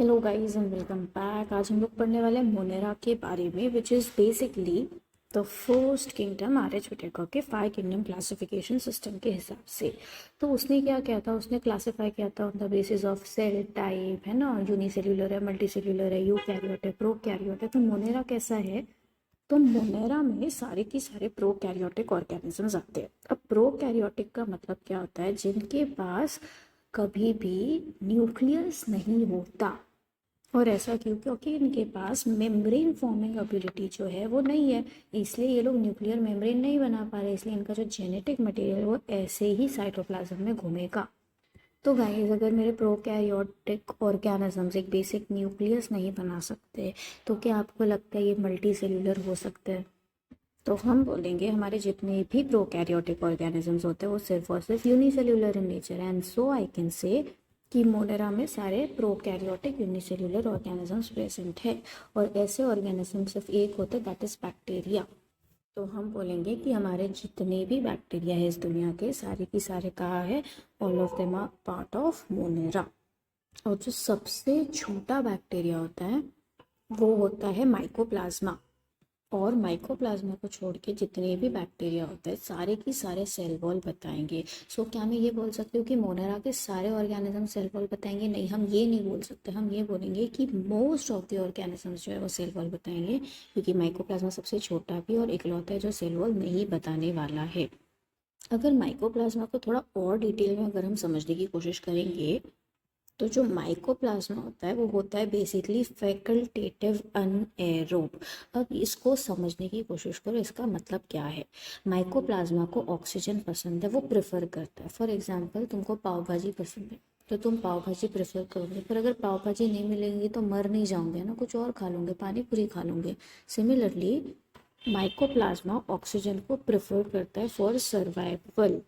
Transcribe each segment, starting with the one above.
Hello guys and welcome back. आज हम लोग पढ़ने वाले हैं मोनेरा के बारे में, which is basically the first kingdom Arya Whittaker के 5 किंगडम क्लासिफिकेशन सिस्टम के हिसाब से। तो उसने क्या किया था, उसने क्लासीफाई किया था on the basis of cell type, है ना। यूनिसेल्यूलर है, मल्टी सेल्यूलर है, यूकैरियोट है, प्रोकैरियोट है। तो मोनेरा कैसा है, तो मोनेरा में सारे की सारे प्रोकैरियोटिक ऑर्गेनिजम्स आते हैं। अब प्रोकैरियोटिक का मतलब क्या होता है, जिनके पास कभी भी न्यूक्लियस नहीं होता। और ऐसा क्यों? क्योंकि इनके पास मेम्ब्रेन फॉर्मिंग एबिलिटी जो है वो नहीं है, इसलिए ये लोग न्यूक्लियर मेम्ब्रेन नहीं बना पा रहे। इसलिए इनका जो जेनेटिक मटेरियल वो ऐसे ही साइटोप्लाज्म में घूमेगा। तो गाइस, अगर मेरे प्रोकैरियोटिक ऑर्गेनिजम्स एक बेसिक न्यूक्लियस नहीं बना सकते, तो क्या आपको लगता है ये मल्टी सेल्यूलर हो सकते हैं? तो हम बोलेंगे हमारे जितने भी प्रोकैरियोटिक ऑर्गेनिजम्स होते हैं वो सिर्फ और सिर्फ यूनिसेल्यूलर इन नेचर है। And so I can say कि मोनेरा में सारे प्रोकैरियोटिक यूनिसेल्यूलर ऑर्गेनिजम्स प्रेजेंट है। और ऐसे ऑर्गेनिज्म सिर्फ एक होते, दैट इज बैक्टीरिया। तो हम बोलेंगे कि हमारे जितने भी बैक्टीरिया है इस दुनिया के, सारे की सारे कहाँ है, all of them are part of Monera. और जो सबसे छोटा बैक्टीरिया होता है वो होता है माइकोप्लाज्मा। और माइकोप्लाज्मा को छोड़ के जितने भी बैक्टीरिया होते हैं सारे की सारे सेल वॉल बताएंगे। सो क्या मैं ये बोल सकती हूँ कि मोनेरा के सारे ऑर्गेनिज्म सेल वॉल बताएंगे? नहीं, हम ये नहीं बोल सकते। हम ये बोलेंगे कि मोस्ट ऑफ द ऑर्गेनिजम्स जो है वो सेल वॉल बताएंगे, क्योंकि माइकोप्लाज्मा सबसे छोटा भी और इकलौता है जो सेल वॉल नहीं बताने वाला है। अगर माइकोप्लाज्मा को थोड़ा और डिटेल में अगर हम समझने की कोशिश करेंगे, तो जो माइकोप्लाज्मा होता है वो होता है बेसिकली फैकल्टेटिव अनएरोब। अब इसको समझने की कोशिश करो, इसका मतलब क्या है। माइकोप्लाज्मा को ऑक्सीजन पसंद है, वो प्रेफर करता है। फॉर एग्जांपल, तुमको पाव भाजी पसंद है तो तुम पाव भाजी प्रेफर करोगे, पर अगर पाव भाजी नहीं मिलेंगी तो मर नहीं जाओगे ना, कुछ और खा लोगे, पानी पूरी खा लोगे। सिमिलरली माइकोप्लाज्मा ऑक्सीजन को प्रेफर करता है फॉर सर्वाइवल।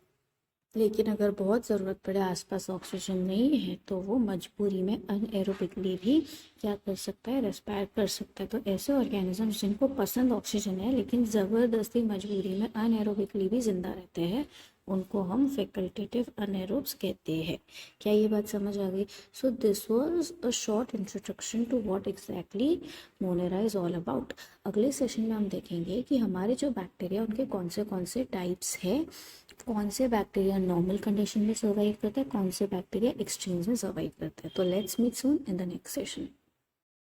लेकिन अगर बहुत ज़रूरत पड़े, आसपास ऑक्सीजन नहीं है, तो वो मजबूरी में अनएरोबिकली भी क्या कर सकता है, रेस्पायर कर सकता है। तो ऐसे ऑर्गेनिज्म जिनको पसंद ऑक्सीजन है लेकिन ज़बरदस्ती मजबूरी में अनएरोबिकली भी जिंदा रहते हैं, उनको हम फैकल्टेटिव अनएरोब्स कहते हैं। क्या ये बात समझ आ गई? So this was a short introduction to what exactly Monera is all about. अगले सेशन में हम देखेंगे कि हमारे जो बैक्टीरिया उनके कौन से टाइप्स हैं, कौन से बैक्टीरिया नॉर्मल कंडीशन में सर्वाइव करते हैं, कौन से बैक्टीरिया एक्सचेंज में सर्वाइव करते हैं। तो let's meet soon in the next session.